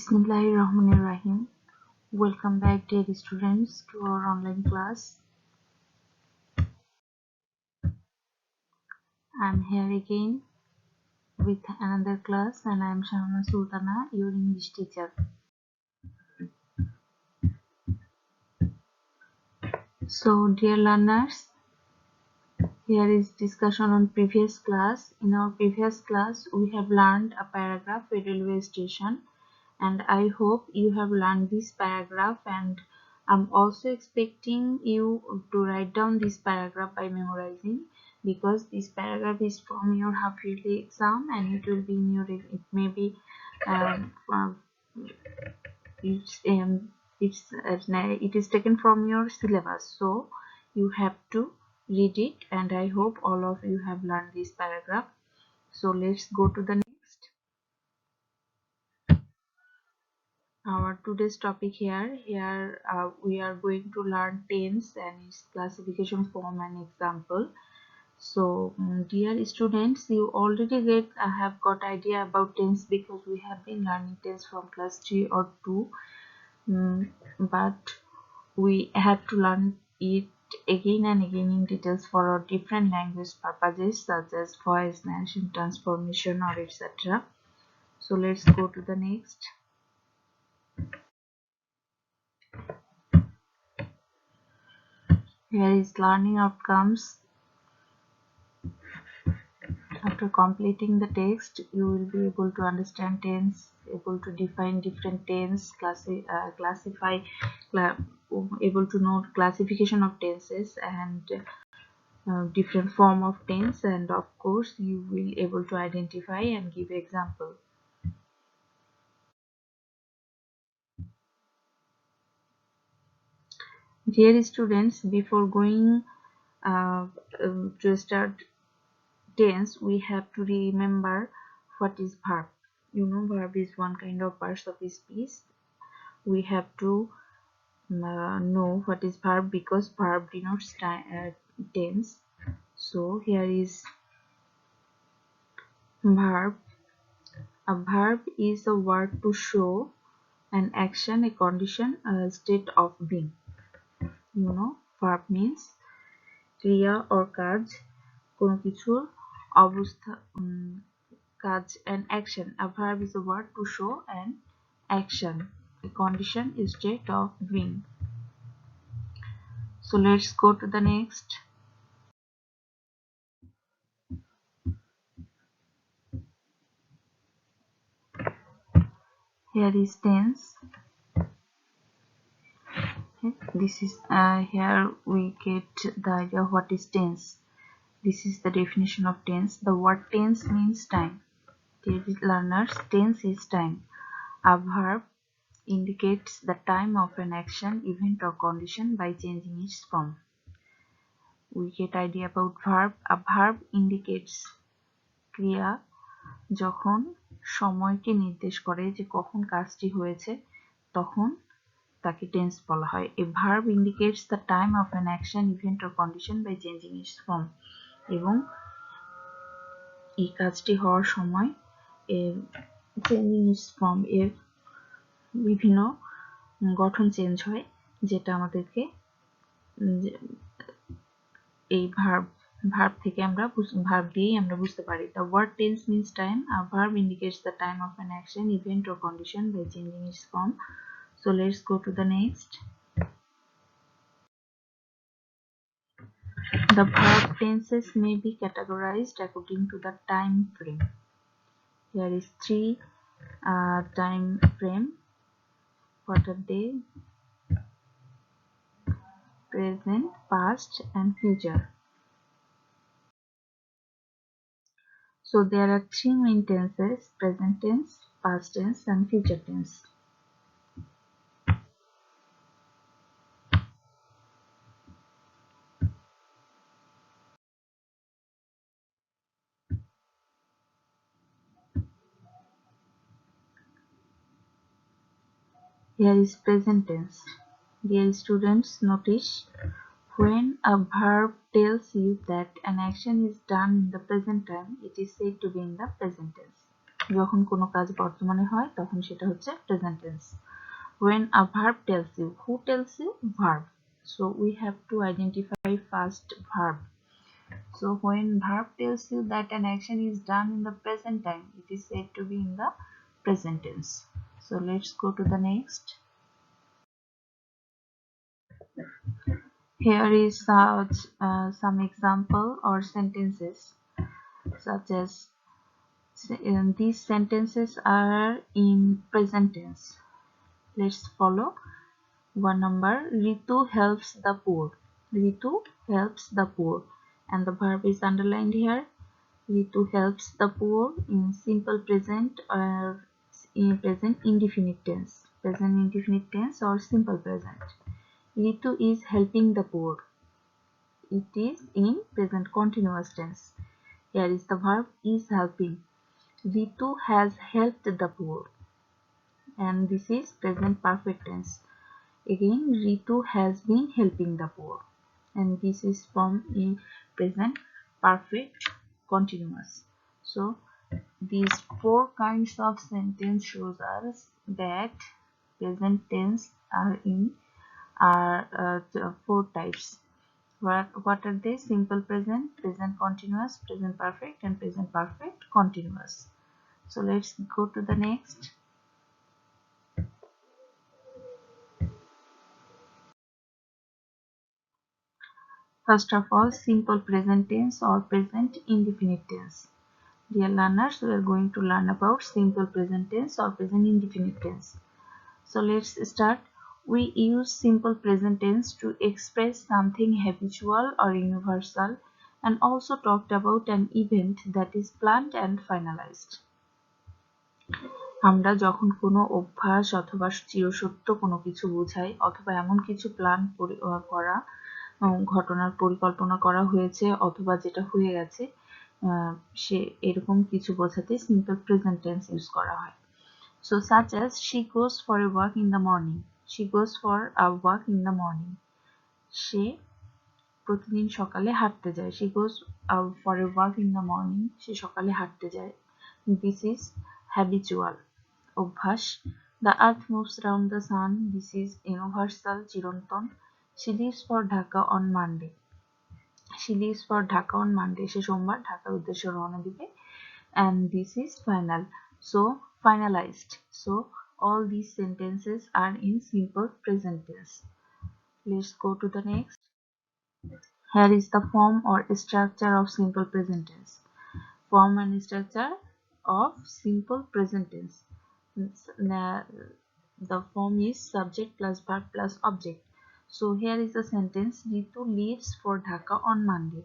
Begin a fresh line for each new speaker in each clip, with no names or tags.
Bismillahirrahmanirrahim. Welcome back, dear students, to our online class. I'm here again with another class, and I'm Shamima Sultana, your English teacher. So, dear learners, here is discussion on previous class. In our previous class, we have learned a paragraph, a railway station, and I hope you have learned this paragraph, and I'm also expecting you to write down this paragraph by memorizing, because this paragraph is from your half yearly exam and it will be in your, it may be it is taken from your syllabus, so you have to read it, and I hope all of you have learned this paragraph. So let's go to the next. Our today's topic here we are going to learn tense and its classification, form and example. So dear students, you already have got idea about tense, because we have been learning tense from class 3 or 2, but we have to learn it again and again in details for our different language purposes, such as voice, narration, transformation, or etc. So let's go to the next. Here is learning outcomes. After completing the text, you will be able to understand tense, able to define different tense, able to know classification of tenses and different form of tense, and of course you will able to identify and give example. Dear students, before going to start tense, we have to remember what is verb. You know, verb is one kind of parts of speech. We have to know what is verb, because verb denotes tense. So here is verb. A verb is a word to show an action, a condition, a state of being. You know, verb means ক্রিয়া or কাজ, কোনো কিছুর অবস্থা, কাজ and action. A verb is a word to show an action, a condition, a state of being. So let's go to the next. Here is tense. This is here we get the idea what is tense. This is the definition of tense. The word tense means time. Dear learners, tense is time. A verb indicates the time of an action, event or condition by changing its form. We get idea about verb. A verb indicates ক্রিয়া যখন সময়কে নির্দেশ করে, যে কখন কাজটি হয়েছে, তখন তাকে টেন্স বলা হয়। A verb indicates the time of an action, event or condition by changing its form. এবং এই কাজটি হওয়ার সময় চেঞ্জিং ইটস ফর্ম, এর বিভিন্ন গঠন চেঞ্জ হয়, যেটা আমাদেরকে এই ভার্ব থেকে আমরা ভার্ব দিয়েই আমরা বুঝতে পারি। The word tense means time. A verb indicates the time of an action, event or condition by changing its form. So let's go to the next. The verb tenses may be categorized according to the time frame. Here is 3 time frame. What are they? Present, past and future. So there are 3 main tenses: present tense, past tense and future tense. Here is present tense. Dear students, notice, when a verb tells you that an action is done in the present time, it is said to be in the present tense. যখন কোনো কাজ বর্তমানে হয় তখন সেটা হচ্ছে present tense. When a verb tells you, who tells you? Verb. So we have to identify first verb. So when verb tells you that an action is done in the present time, it is said to be in the present tense. So let's go to the next. Here is some example or sentences, such as these sentences are in present tense. Let's follow. 1 number, Ritu helps the poor. Ritu helps the poor, and the verb is underlined here. Ritu helps the poor in simple present or in present indefinite tense. Present indefinite tense or simple present. Ritu is helping the poor. It is in present continuous tense. Here is the verb is helping. Ritu has helped the poor, and this is present perfect tense. Again, Ritu has been helping the poor, and this is from in present perfect continuous. So these 4 kinds of sentence shows us that present tense are in 4 types. What are they? Simple present, present continuous, present perfect, and present perfect continuous. So let's go to the next. First of all, simple present tense or present indefinite tense. Dear learners, we are going to learn about simple present tense or present indefinite tense. So let's start. We use simple present tense to express something habitual or universal, and also talked about an event that is planned and finalized. আমরা যখন কোনো অভ্যাস অথবা চিরসত্য কোনো কিছু বোঝাই, অথবা এমন কিছু প্ল্যান করা ঘটনার পরিকল্পনা করা হয়েছে অথবা যেটা হয়ে গেছে, সে এরকম কিছু বোঝাতে সিম্পল প্রেজেন্ট টেন্স ইউজ করা হয়। So such as she goes for a walk in the morning. She goes for a walk in the morning. সে প্রতিদিন সকালে হাঁটতে যায়। She goes for a walk in the morning. সে সকালে হাঁটতে যায়। This is habitual, অভ্যাস। The earth moves around the sun. This is universal, চিরন্তন। She leaves for Dhaka on Monday. She leaves for Dhaka on Monday. সে সোমবার ঢাকার উদ্দেশ্যে রওনা দিবে। And this is final. So finalized. So all these sentences are in simple present tense. Let's go to the next. Here is the form or structure of simple present tense. Form and structure of simple present tense. The form is subject plus verb plus object. So here is the sentence, Ritu leaves for Dhaka on Monday.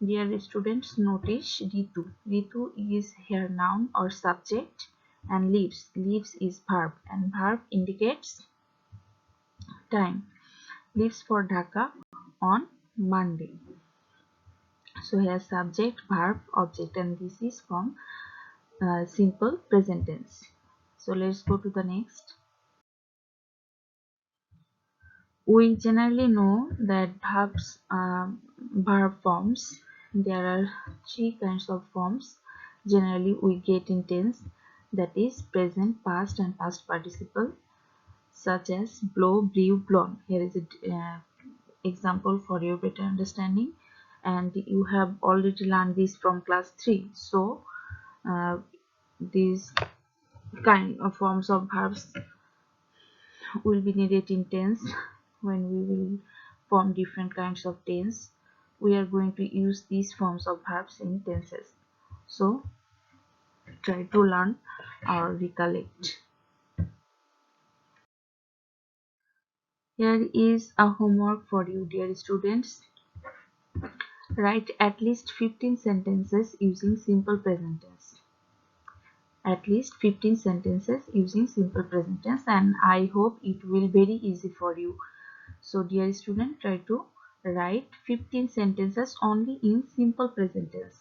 Dear students, notice Ritu. Ritu is here noun or subject, and leaves. Leaves is verb, and verb indicates time. Leaves for Dhaka on Monday. So here subject, verb, object, and this is from simple present tense. So let's go to the next. We generally know that verb forms. There are 3 kinds of forms generally we get in tense, that is present, past, and past participle, such as blow, blew, blown. Here is an example for your better understanding, and you have already learned this from class 3. So these kind of forms of verbs will be needed in tense. When we will form different kinds of tense, we are going to use these forms of verbs in tenses. So try to learn or recollect. Here is a homework for you, dear students. Write at least 15 sentences using simple present tense. At least 15 sentences using simple present tense, and I hope it will be very easy for you. So dear student, try to write 15 sentences only in simple present tense,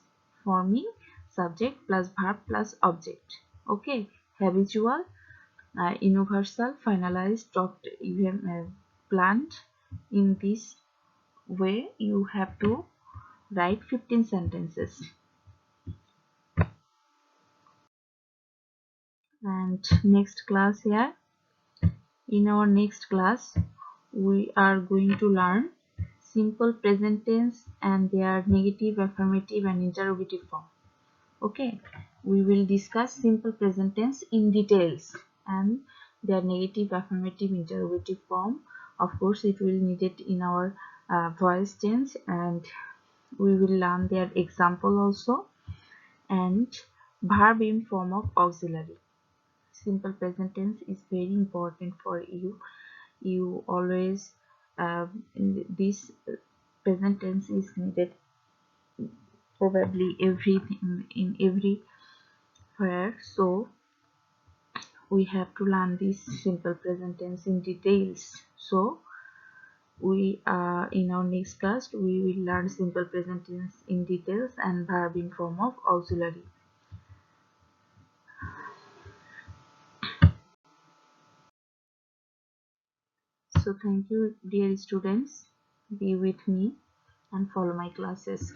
forming subject plus verb plus object. Okay, habitual, universal, finalized, talked, even planned. In this way you have to write 15 sentences. And next class here, in our next class we are going to learn simple present tense and their negative, affirmative and interrogative form. Okay, we will discuss simple present tense in details and their negative, affirmative, interrogative form. Of course it will need it in our voice tense, and we will learn their example also, and verb in form of auxiliary. Simple present tense is very important for you. You always this present tense is needed probably everything in everywhere, so we have to learn this simple present tense in details. So we in our next class we will learn simple present tense in details and verb in form of auxiliary. So thank you dear students, be with me and follow my classes.